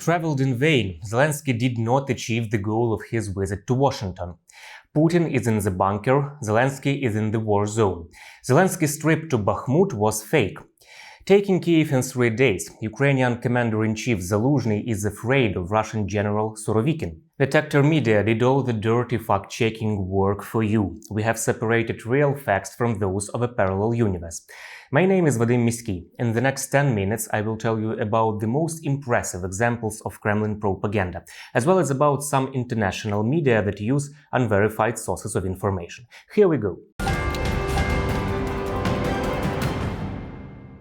traveled in vain. Zelenskyy did not achieve the goal of his visit to Washington. Putin is in the bunker, Zelenskyy is in the war zone. Zelenskyy's trip to Bakhmut was fake. Taking Kyiv in 3 days, Ukrainian Commander-in-Chief Zaluzhnyi is afraid of Russian General Surovikin. Detector Media did all the dirty fact-checking work for you. We have separated real facts from those of a parallel universe. My name is Vadym Miskyi. In the next 10 minutes, I will tell you about the most impressive examples of Kremlin propaganda, as well as about some international media that use unverified sources of information. Here we go.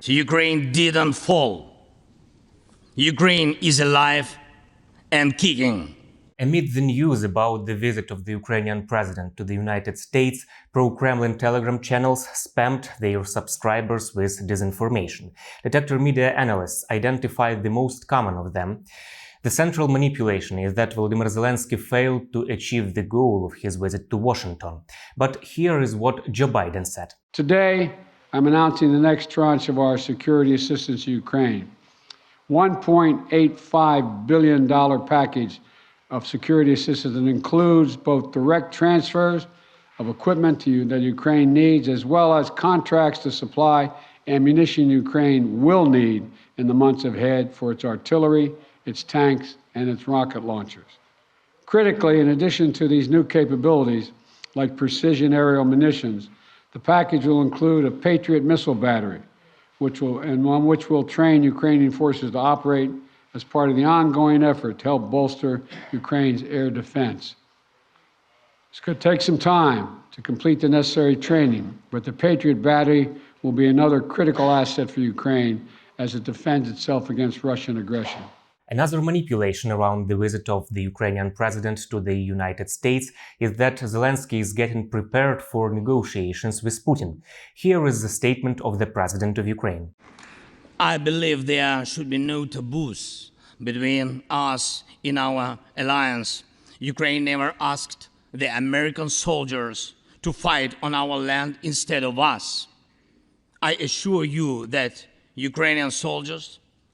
Ukraine didn't fall. Ukraine is alive and kicking. Amid the news about the visit of the Ukrainian president to the United States, pro-Kremlin Telegram channels spammed their subscribers with disinformation. Detector Media analysts identified the most common of them. The central manipulation is that Volodymyr Zelenskyy failed to achieve the goal of his visit to Washington. But here is what Joe Biden said. Today, I'm announcing the next tranche of our security assistance to Ukraine. $1.85 billion package of security assistance that includes both direct transfers of equipment that Ukraine needs, as well as contracts to supply ammunition Ukraine will need in the months ahead for its artillery, its tanks, and its rocket launchers. Critically, in addition to these new capabilities, like precision aerial munitions, the package will include a Patriot missile battery, which will train Ukrainian forces to operate as part of the ongoing effort to help bolster Ukraine's air defense. It's going to take some time to complete the necessary training, but the Patriot battery will be another critical asset for Ukraine as it defends itself against Russian aggression. Another manipulation around the visit of the Ukrainian president to the United States is that Zelenskyy is getting prepared for negotiations with Putin. Here is the statement of the president of Ukraine. I believe there should be no taboos between us in our alliance. Ukraine never asked the American soldiers to fight on our land instead of us. I assure you that Ukrainian soldiers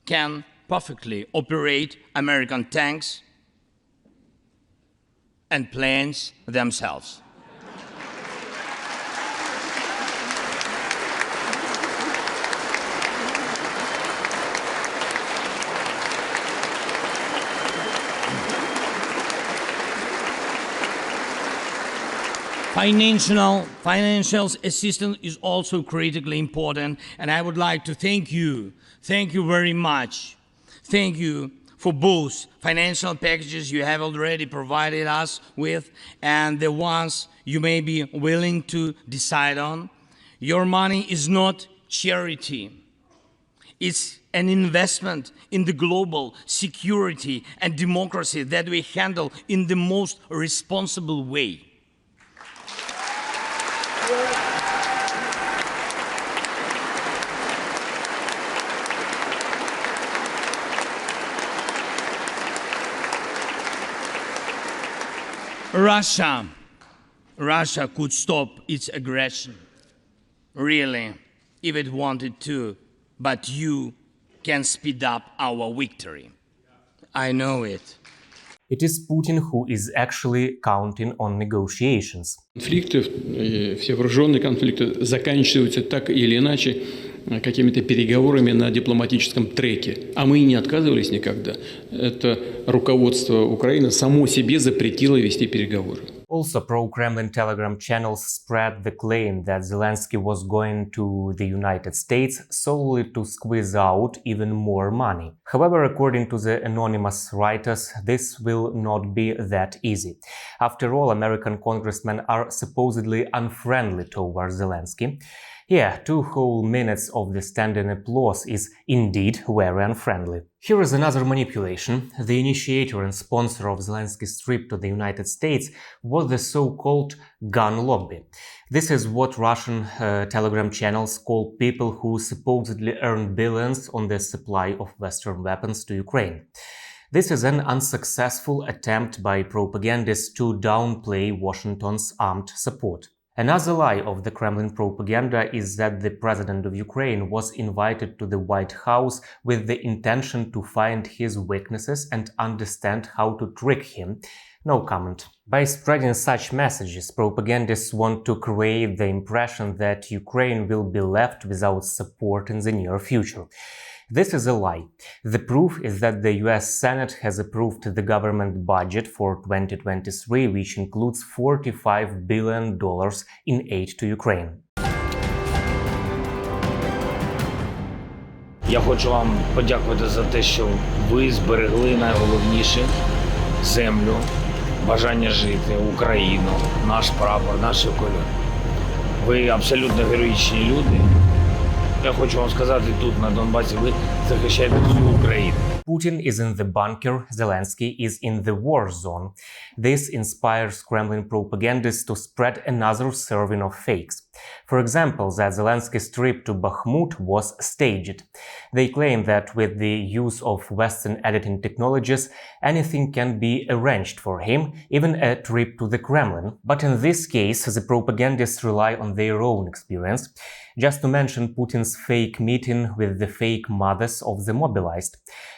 can perfectly operate American tanks and planes themselves. Financial assistance is also critically important, and I would like to thank you very much. Thank you for both financial packages you have already provided us with and the ones you may be willing to decide on. Your money is not charity. It's an investment in the global security and democracy that we handle in the most responsible way. Russia could stop its aggression, really, if it wanted to, but you can speed up our victory. I know it. It is Putin who is actually counting on negotiations. Конфликты, все вооруженные конфликты заканчиваются так или иначе какими-то переговорами на дипломатическом треке. А мы не отказывались никогда. Это руководство Украины само себе запретило вести переговоры. Also, pro-Kremlin Telegram channels spread the claim that Zelenskyy was going to the United States solely to squeeze out even more money. However, according to the anonymous writers, this will not be that easy. After all, American congressmen are supposedly unfriendly towards Zelenskyy. Yeah, 2 whole minutes of the standing applause is indeed very unfriendly. Here is another manipulation. The initiator and sponsor of Zelenskyy's trip to the United States was the so-called gun lobby. This is what Russian Telegram channels call people who supposedly earn billions on the supply of Western weapons to Ukraine. This is an unsuccessful attempt by propagandists to downplay Washington's armed support. Another lie of the Kremlin propaganda is that the president of Ukraine was invited to the White House with the intention to find his weaknesses and understand how to trick him. No comment. By spreading such messages, propagandists want to create the impression that Ukraine will be left without support in the near future. This is a lie. The proof is that the US Senate has approved the government budget for 2023, which includes $45 billion in aid to Ukraine. Я хочу вам подякувати за те, що ви зберегли найголовніше – землю, бажання жити, Україну, наш прапор, наші кольори. Ви абсолютно героїчні люди. Я хочу вам сказати, тут на Донбасі ви захищаєте всю Україну. Putin is in the bunker, Zelenskyy is in the war zone. This inspires Kremlin propagandists to spread another serving of fakes. For example, that Zelensky's trip to Bakhmut was staged. They claim that with the use of Western editing technologies, anything can be arranged for him, even a trip to the Kremlin. But in this case, the propagandists rely on their own experience. Just to mention Putin's fake meeting with the fake mothers of the mobilized.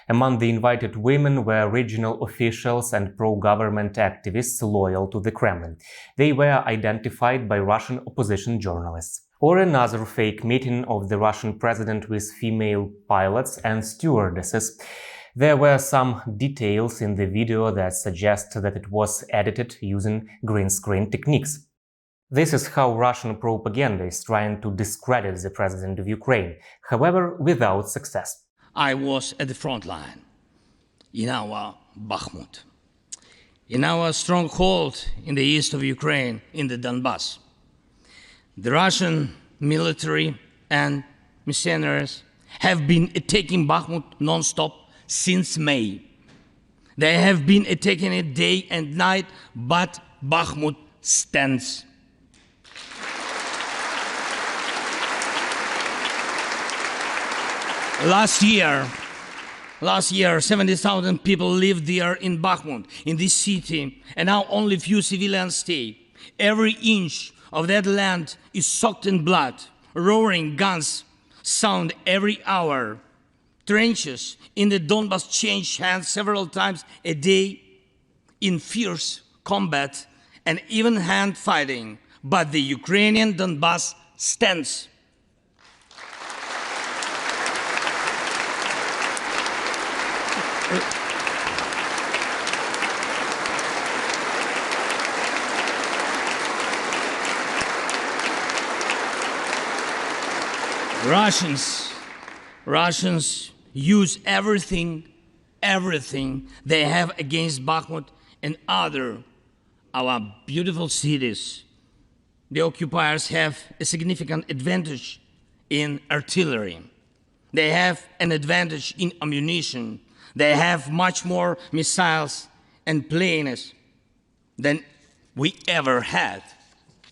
Among the invited women were regional officials and pro-government activists loyal to the Kremlin. They were identified by Russian opposition journalists. Or another fake meeting of the Russian president with female pilots and stewardesses. There were some details in the video that suggest that it was edited using green screen techniques. This is how Russian propaganda is trying to discredit the president of Ukraine, however, without success. I was at the front line in our Bakhmut, in our stronghold in the east of Ukraine, in the Donbas. The Russian military and mercenaries have been attacking Bakhmut non-stop since May. They have been attacking it day and night, but Bakhmut stands. Last year, 70,000 people lived there in Bakhmut, in this city, and now only few civilians stay. Every inch of that land is soaked in blood. Roaring guns sound every hour. Trenches in the Donbas change hands several times a day in fierce combat and even hand fighting. But the Ukrainian Donbas stands. Russians use everything they have against Bakhmut and our beautiful cities. The occupiers have a significant advantage in artillery. They have an advantage in ammunition. They have much more missiles and planes than we ever had.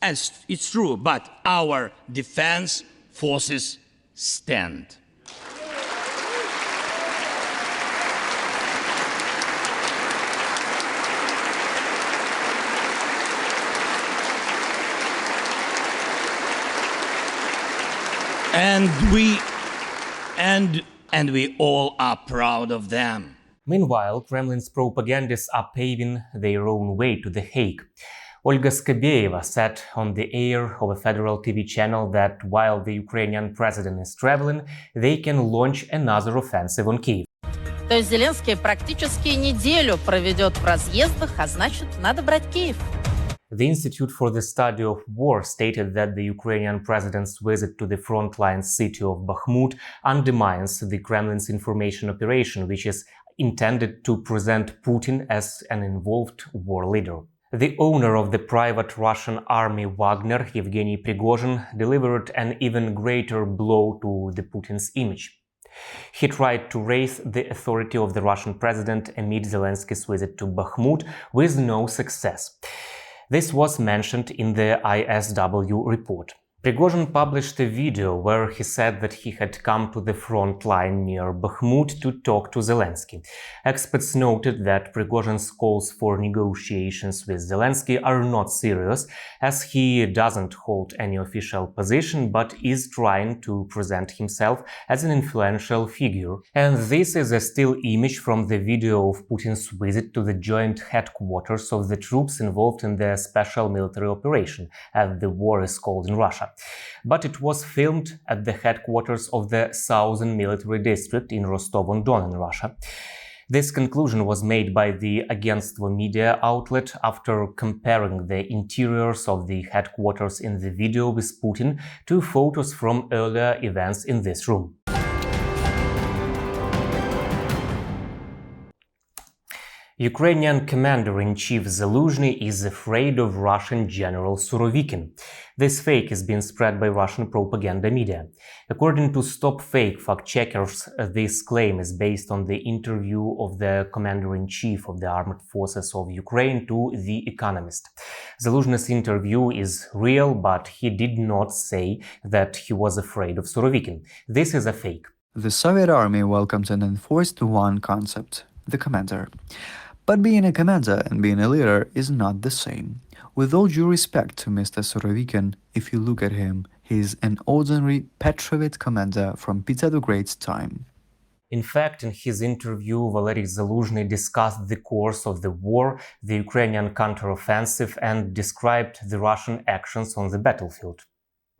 And it's true, but our defense forces stand. And we all are proud of them. Meanwhile, Kremlin's propagandists are paving their own way to The Hague. Olga Skabeyeva said on the air of a federal TV channel that while the Ukrainian president is traveling, they can launch another offensive on Kyiv. То есть Зеленский практически неделю проведет в разъездах, а значит, надо брать Киев. The Institute for the Study of War stated that the Ukrainian president's visit to the frontline city of Bakhmut undermines the Kremlin's information operation, which is intended to present Putin as an involved war leader. The owner of the private Russian army Wagner, Yevgeny Prigozhin, delivered an even greater blow to the Putin's image. He tried to raise the authority of the Russian president amid Zelensky's visit to Bakhmut with no success. This was mentioned in the ISW report. Prigozhin published a video where he said that he had come to the front line near Bakhmut to talk to Zelenskyy. Experts noted that Prigozhin's calls for negotiations with Zelenskyy are not serious, as he doesn't hold any official position but is trying to present himself as an influential figure. And this is a still image from the video of Putin's visit to the joint headquarters of the troops involved in the special military operation, as the war is called in Russia. But it was filmed at the headquarters of the Southern Military District in Rostov-on-Don in Russia. This conclusion was made by the Agentство media outlet after comparing the interiors of the headquarters in the video with Putin to photos from earlier events in this room. Ukrainian Commander-in-Chief Zaluzhnyi is afraid of Russian General Surovikin. This fake is being spread by Russian propaganda media. According to Stop Fake fact-checkers, this claim is based on the interview of the Commander-in-Chief of the Armed Forces of Ukraine to The Economist. Zaluzhny's interview is real, but he did not say that he was afraid of Surovikin. This is a fake. The Soviet army welcomed and enforced one concept: the commander. But being a commander and being a leader is not the same. With all due respect to Mr. Surovikin, if you look at him, he is an ordinary Petrovit commander from Peter the Great's time. In fact, in his interview, Valery Zaluzhny discussed the course of the war, the Ukrainian counteroffensive, and described the Russian actions on the battlefield.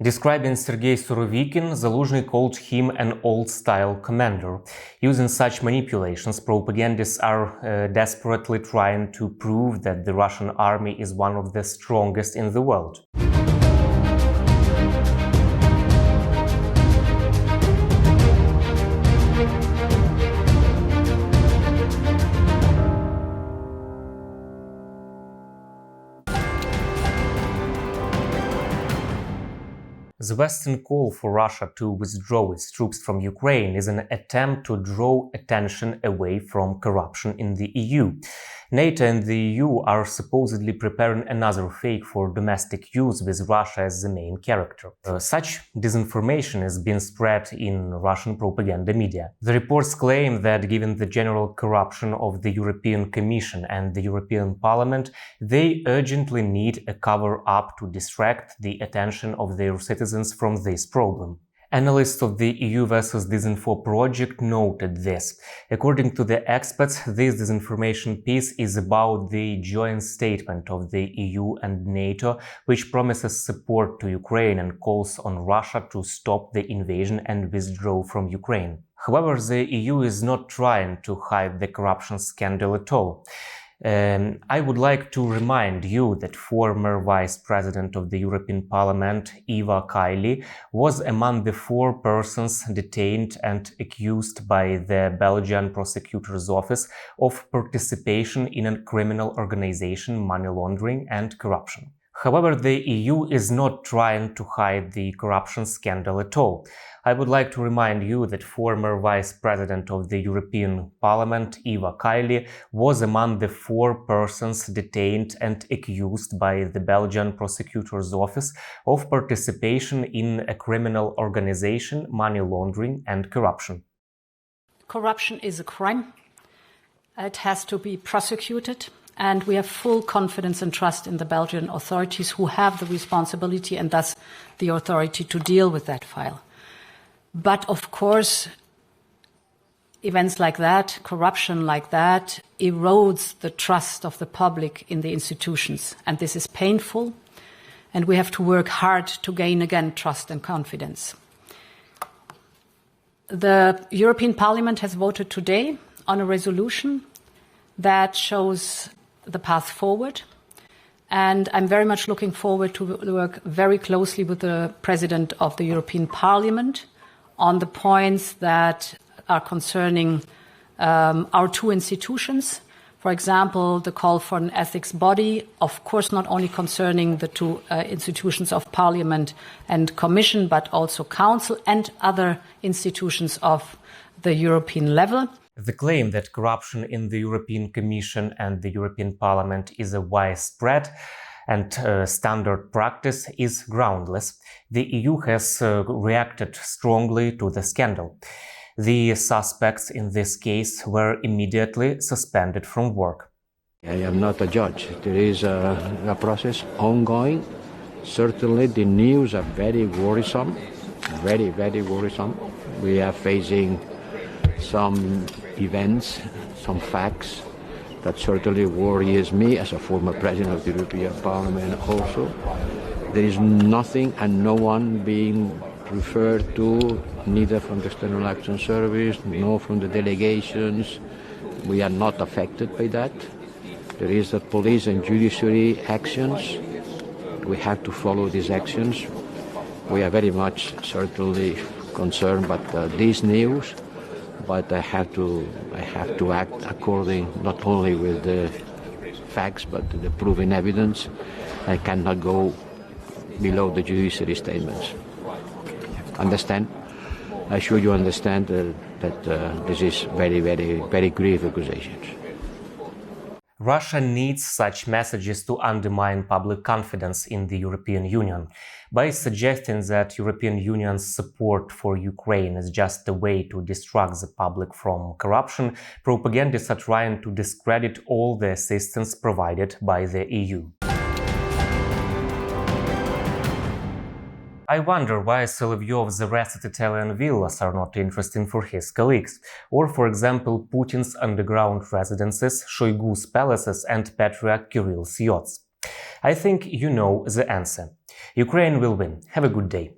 Describing Sergei Surovikin, Zaluzhny called him an old-style commander. Using such manipulations, propagandists are desperately trying to prove that the Russian army is one of the strongest in the world. The Western call for Russia to withdraw its troops from Ukraine is an attempt to draw attention away from corruption in the EU. NATO and the EU are supposedly preparing another fake for domestic use with Russia as the main character. Such disinformation is being spread in Russian propaganda media. The reports claim that given the general corruption of the European Commission and the European Parliament, they urgently need a cover-up to distract the attention of their citizens from this problem. Analysts of the EU versus Disinfo project noted this. According to the experts, this disinformation piece is about the joint statement of the EU and NATO, which promises support to Ukraine and calls on Russia to stop the invasion and withdraw from Ukraine. However, the EU is not trying to hide the corruption scandal at all. I would like to remind you that former Vice President of the European Parliament, Eva Kaili, was among the 4 persons detained and accused by the Belgian prosecutor's office of participation in a criminal organization, money laundering and corruption. However, the EU is not trying to hide the corruption scandal at all. I would like to remind you that former Vice President of the European Parliament, Eva Kaili, was among the 4 persons detained and accused by the Belgian prosecutor's office of participation in a criminal organization, money laundering and corruption. Corruption is a crime. It has to be prosecuted. And we have full confidence and trust in the Belgian authorities who have the responsibility and thus the authority to deal with that file. But of course, events like that, corruption like that, erodes the trust of the public in the institutions. And this is painful. And we have to work hard to gain again trust and confidence. The European Parliament has voted today on a resolution that shows the path forward. And I'm very much looking forward to work very closely with the President of the European Parliament on the points that are concerning our 2 institutions. For example, the call for an ethics body, of course, not only concerning the 2 institutions of Parliament and Commission, but also Council and other institutions of the European level. The claim that corruption in the European Commission and the European Parliament is widespread and standard practice is groundless. The EU has reacted strongly to the scandal. The suspects in this case were immediately suspended from work. I am not a judge. There is a process ongoing. Certainly the news are very worrisome, very, very worrisome. We are facing some events, some facts that certainly worries me as a former president of the European Parliament also. There is nothing and no one being referred to, neither from the External Action Service, nor from the delegations. We are not affected by that. There is the police and judiciary actions. We have to follow these actions. We are very much certainly concerned about these news, but I have to act according not only with the facts but the proven evidence. I cannot go below the judiciary statements. Understand? I'm sure you understand that this is very, very, very grave accusations. Russia needs such messages to undermine public confidence in the European Union. By suggesting that European Union's support for Ukraine is just a way to distract the public from corruption, propagandists are trying to discredit all the assistance provided by the EU. I wonder why Solovyov's arrested Italian villas are not interesting for his colleagues, or, for example, Putin's underground residences, Shoigu's palaces, and Patriarch Kirill's yachts. I think you know the answer. Ukraine will win. Have a good day.